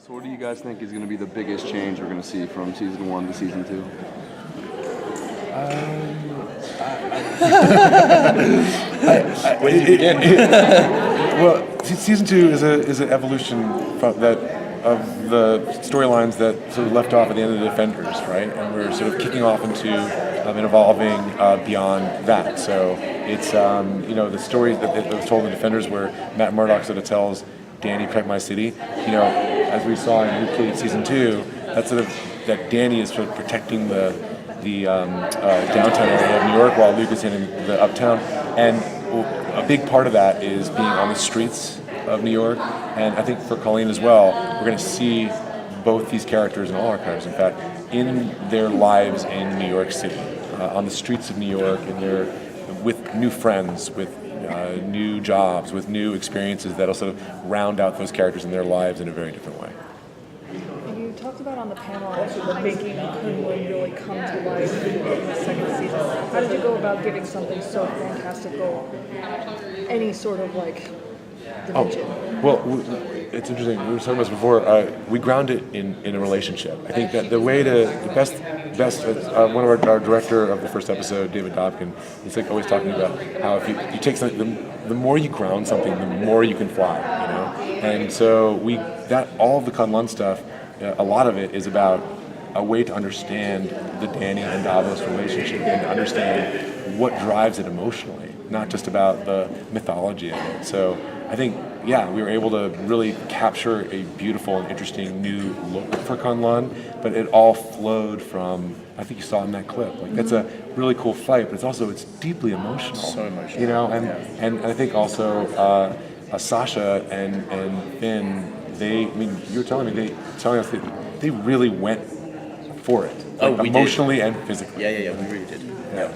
So what do you guys think is going to be the biggest change we're going to see from season 1 to season 2? Where did you begin? Well, season 2 is an evolution of the storylines that sort of left off at the end of the Defenders, right? And we're sort of kicking off into and evolving beyond that. So it's the stories that was told in the Defenders, where Matt Murdock sort of tells Danny, "Protect my city." As we saw in Luke Cage season 2, that Danny is sort of protecting the downtown area of New York, while Luke is in the uptown. And a big part of that is being on the streets of New York. And I think for Colleen as well, we're going to see both these characters, and all our characters, in fact, in their lives in New York City, on the streets of New York, and with new friends, with new jobs, with new experiences that'll sort of round out those characters in their lives in a very different way. You talked about on the panel the making Henwick really come to life in the second season. How did you go about giving something so fantastical any sort of dimension? It's interesting. We were talking about this before. We ground it in a relationship. I think that the best. One of our director of the first episode, David Dobkin, he's always talking about how if you take something, the more you ground something, the more you can fly. And so all of the Kunlun stuff, a lot of it is about a way to understand the Danny and Davos relationship and to understand what drives it emotionally, not just about the mythology of it. So I think, we were able to really capture a beautiful and interesting new look for Kunlun, but it all flowed from, I think you saw in that clip, that's a really cool fight, but it's deeply emotional. So emotional. And I think also Sasha and Finn, you were telling us that they really went for it, emotionally and physically. Yeah, we really did. Yeah.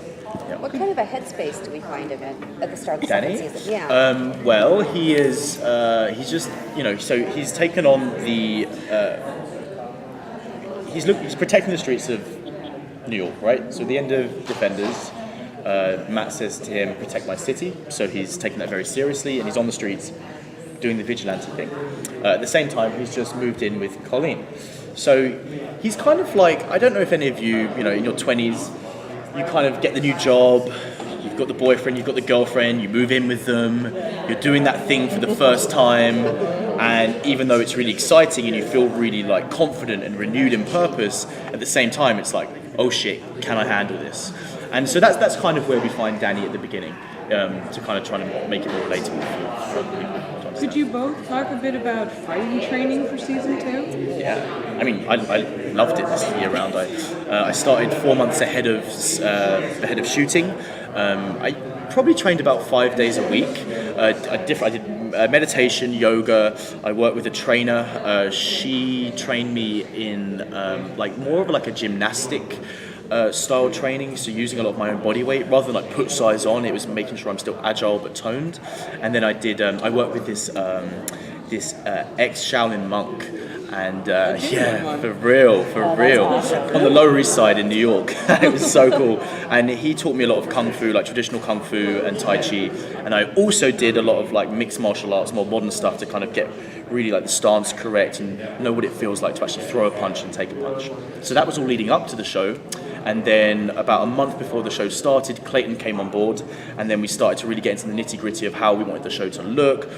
What kind of a headspace do we find him in at the start of the Danny? second season? Yeah. Well, he is. He's just, so he's taken on the. He's protecting the streets of New York, right? So at the end of Defenders, Matt says to him, "Protect my city." So he's taking that very seriously, and he's on the streets doing the vigilante thing. At the same time, he's just moved in with Colleen. So he's kind of like, I don't know if any of you, in your 20s, you kind of get the new job, you've got the boyfriend, you've got the girlfriend, you move in with them, you're doing that thing for the first time, and even though it's really exciting and you feel really confident and renewed in purpose, at the same time it's like, oh shit, can I handle this? And so that's kind of where we find Danny at the beginning, to kind of try to make it more relatable for other people. Could you both talk a bit about fighting training for season 2? Yeah, I loved it this year round. I started 4 months ahead of shooting. I probably trained about 5 days a week. I did meditation, yoga. I worked with a trainer. She trained me in more of a gymnastic style training, so using a lot of my own body weight rather than put size on. It was making sure I'm still agile but toned. And then I worked with this ex-Shaolin monk, and for real, on the Lower East Side in New York. It was so cool, and he taught me a lot of kung fu, traditional kung fu and tai chi, and I also did a lot of mixed martial arts, more modern stuff, to kind of get really the stance correct and know what it feels like to actually throw a punch and take a punch. So that was all leading up to the show. And then about a month before the show started, Clayton came on board, and then we started to really get into the nitty-gritty of how we wanted the show to look,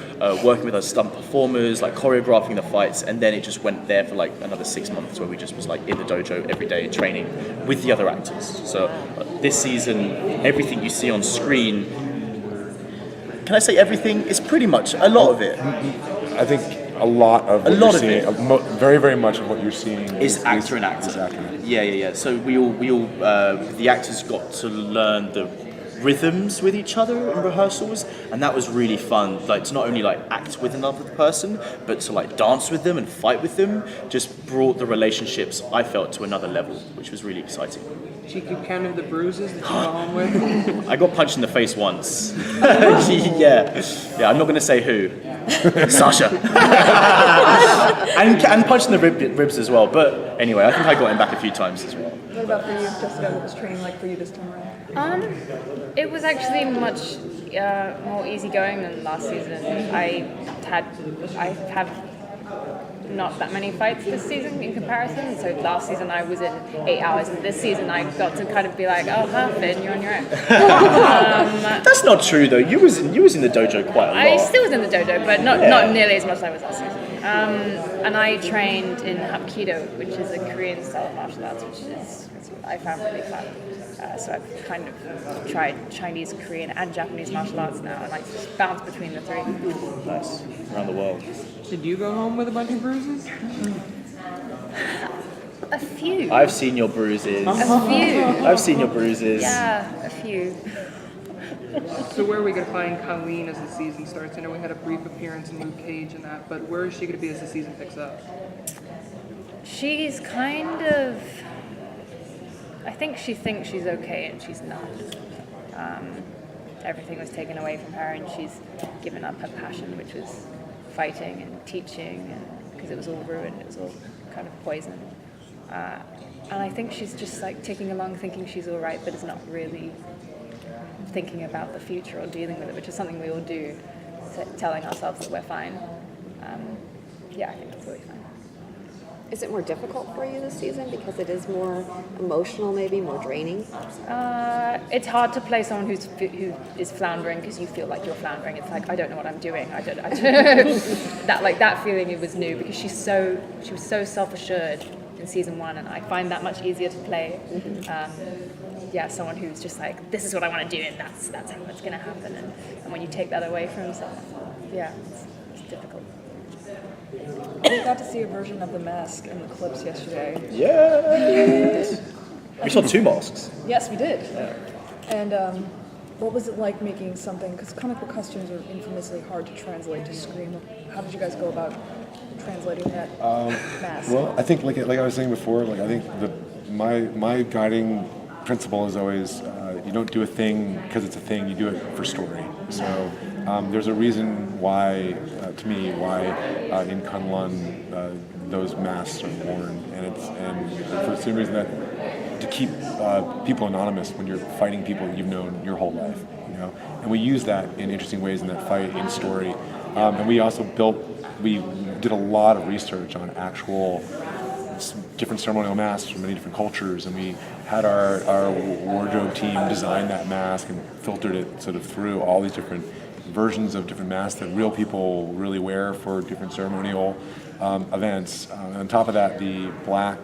working with our stunt performers, choreographing the fights, and then it just went there for another 6 months, where we just was in the dojo every day training with the other actors. So this season, everything you see on screen, can I say everything? It's pretty much a lot of it. I think a lot of very, very much of what you're seeing is actor and actor. Exactly. Yeah. So we all the actors got to learn the rhythms with each other in rehearsals, and that was really fun. To not only act with another person, but to dance with them and fight with them, just brought the relationships, I felt, to another level, which was really exciting. Did you keep count of the bruises that you go home with? I got punched in the face once. Yeah. I'm not going to say who. Sasha. and punched in the ribs as well. But anyway, I think I got him back a few times as well. What about for you, Jessica? What was training like for you this time around? It was actually much more easygoing than last season. I have not that many fights this season in comparison. So last season I was in 8 hours, and this season I got to kind of be like, oh, Finn, you're on your own. That's not true though. You was in the dojo quite a lot. I still was in the dojo, but not nearly as much as I was last season. And I trained in Hapkido, which is a Korean style of martial arts, which I found really fun. So I've kind of tried Chinese, Korean, and Japanese martial arts now, and like just bounce between the three. Nice. Around the world. Did you go home with a bunch of bruises? A few. I've seen your bruises. A few. I've seen your bruises. Yeah, a few. So where are we going to find Colleen as the season starts? I know we had a brief appearance in Luke Cage and that, but where is she going to be as the season picks up? She's kind of... I think she thinks she's okay, and she's not. Everything was taken away from her, and she's given up her passion, which was fighting and teaching, and because it was all ruined, it was all kind of poisoned. And I think she's just like ticking along, thinking she's all right, but is not really thinking about the future or dealing with it, which is something we all do, telling ourselves that we're fine. Yeah, I think that's really fine. Is it more difficult for you this season because it is more emotional, maybe more draining? It's hard to play someone who is floundering because you feel like you're floundering. It's like, I don't know what I'm doing. I don't that feeling, it was new because she was so self-assured in season 1, and I find that much easier to play. Someone who's just like, this is what I want to do, and that's how it's going to happen. And when you take that away from someone, it's difficult. We got to see a version of the mask in the clips yesterday. Yeah. We saw 2 masks. Yes, we did. And what was it like making something, because comic book costumes are infamously hard to translate to screen. How did you guys go about translating that mask? Well, I think like I was saying before, like I think my guiding principle is always you don't do a thing because it's a thing. You do it for story. So there's a reason why, to me, in Kunlun those masks are worn, and for the same reason that to keep people anonymous when you're fighting people that you've known your whole life, you know. And we use that in interesting ways in that fight, in story, and we also did a lot of research on actual different ceremonial masks from many different cultures, and we had our wardrobe team design that mask and filtered it sort of through all these different versions of different masks that real people really wear for different ceremonial events. On top of that, the black,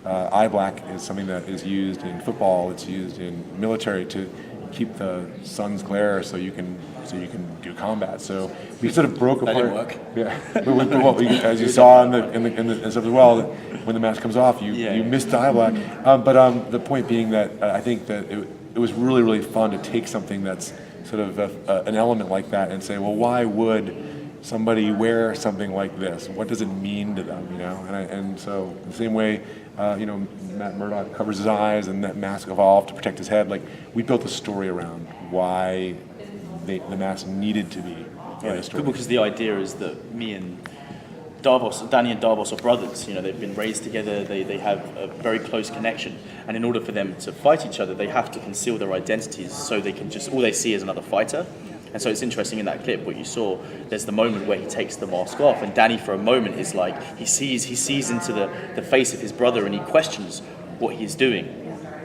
eye black is something that is used in football, it's used in military to keep the sun's glare so you can do combat. So we sort of broke apart. That didn't work. Yeah, well, as you saw in the stuff as well, when the mask comes off, you miss the eye black. But the point being that I think that it was really, really fun to take something that's sort of an element like that and say, well, why would somebody wear something like this? What does it mean to them? You know, and so the same way, Matt Murdock covers his eyes and that mask evolved to protect his head. Like we built a story around why the mask needed to be in a story. Because the idea is that Danny and Davos are brothers. You know, they've been raised together. They have a very close connection, and in order for them to fight each other, they have to conceal their identities so they can all they see is another fighter. And so it's interesting in that clip what you saw. There's the moment where he takes the mask off, and Danny for a moment is like he sees into the face of his brother, and he questions what he's doing.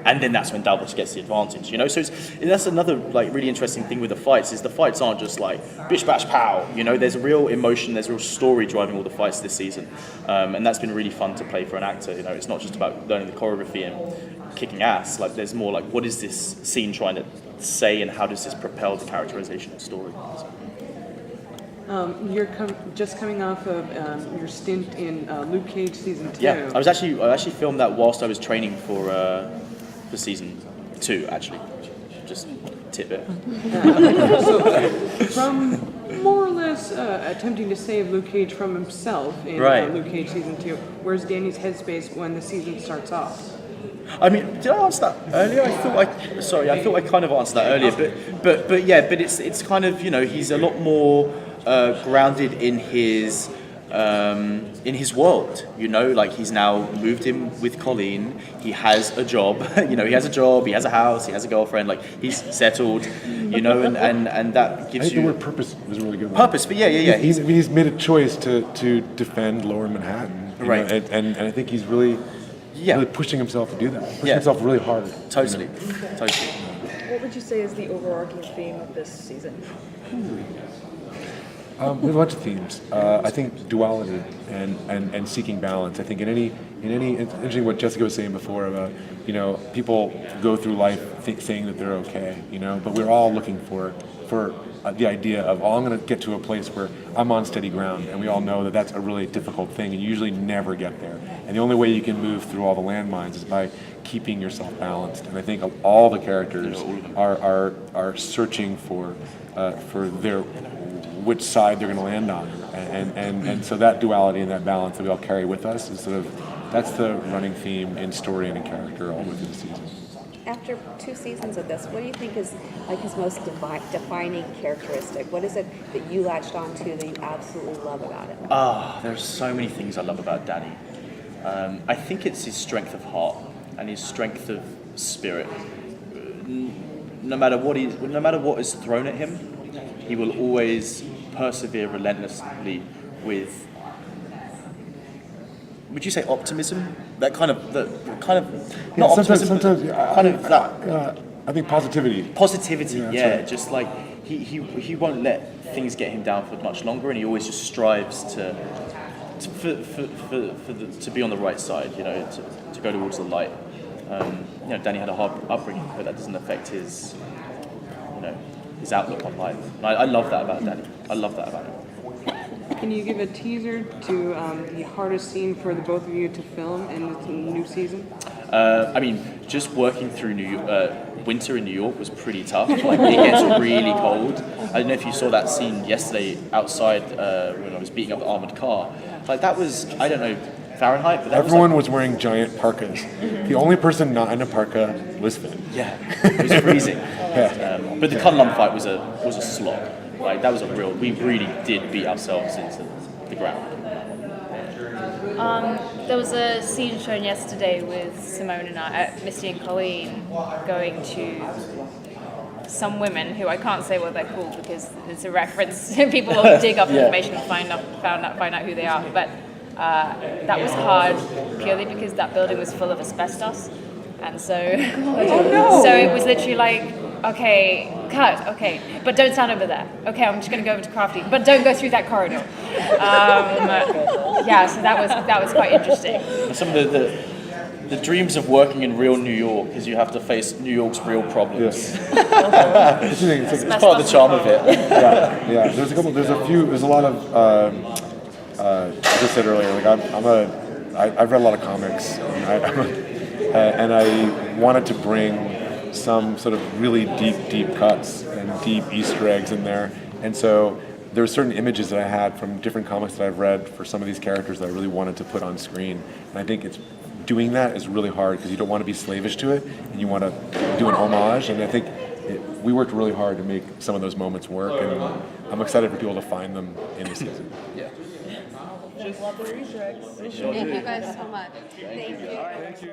And then that's when Davos gets the advantage, you know. So that's another like really interesting thing with the fights is the fights aren't just like bish bash pow, you know. There's a real emotion, there's a real story driving all the fights this season, and that's been really fun to play for an actor. You know, it's not just about learning the choreography and kicking ass. Like there's more like what is this scene trying to say, and how does this propel the characterization of story? You're just coming off of your stint in Luke Cage season 2. Yeah, I actually filmed that whilst I was training for season 2, actually. Just tidbit. So, from more or less attempting to save Luke Cage from himself in Luke Cage season 2, where's Danny's headspace when the season starts off? I mean, did I answer that earlier? I thought I kind of answered that earlier, but it's kind of, you know, he's a lot more grounded in his in his world. You know, like he's now moved in with Colleen. He has a job. You know, he has a job. He has a house. He has a girlfriend. Like he's settled. You know, and that gives I think you the word purpose was a really good one. purpose. But yeah. He's made a choice to defend Lower Manhattan, you Right. know, and I think he's really pushing himself to do that. Pushing himself really hard. Totally. What would you say is the overarching theme of this season? We have a bunch of themes. I think duality and seeking balance. I think in any it's interesting what Jessica was saying before about, you know, people go through life saying that they're okay, you know, but we're all looking for the idea of, I'm going to get to a place where I'm on steady ground, and we all know that that's a really difficult thing, and you usually never get there. And the only way you can move through all the landmines is by keeping yourself balanced. And I think all the characters are searching for their which side they're going to land on, and so that duality and that balance that we all carry with us is that's the running theme in story and in character all within the season. After 2 seasons of this, what do you think is like his most defining characteristic? What is it that you latched onto that you absolutely love about it? There's so many things I love about Danny. I think it's his strength of heart and his strength of spirit. No matter what is thrown at him, he will always persevere relentlessly with. Would you say optimism? That kind of not optimism, sometimes but kind of that I think positivity. positivity. Yeah, right. Just like he won't let things get him down for much longer, and he always just strives to be on the right side. You know, to go towards the light. You know, Danny had a hard upbringing, but that doesn't affect his his outlook on life. And I love that about Danny. I love that about him. Can you give a teaser to the hardest scene for the both of you to film in the new season? I mean, just working through winter in New York was pretty tough. Like, it gets really cold. I don't know if you saw that scene yesterday outside when I was beating up the armored car. Like, that was, I don't know, Fahrenheit, but that Everyone was wearing giant parkas. The only person not in a parka was Finn. Yeah, it was freezing. But the Kunlun fight was a slog. Like, that was we really did beat ourselves into the ground. There was a scene shown yesterday with Simone and I, Misty and Colleen, going to some women who I can't say what they're called because it's a reference. People will dig up information and find out who they are. But that was hard purely because that building was full of asbestos, and so so it was literally like, okay, cut, okay, but don't stand over there. Okay, I'm just going to go over to Crafty, but don't go through that corridor. So that was quite interesting. Some of the dreams of working in real New York is you have to face New York's real problems. It's part of the charm of it. Yeah. There's a lot of. As I said earlier, like I've read a lot of comics, and I wanted to bring some sort of really deep cuts and deep Easter eggs in there, and so there were certain images that I had from different comics that I've read for some of these characters that I really wanted to put on screen, and I think doing that is really hard because you don't want to be slavish to it, and you want to do an homage, and I think we worked really hard to make some of those moments work, and I'm excited for people to find them in the season. Yeah. Love the Easter eggs. Thank you guys so much. Thank you.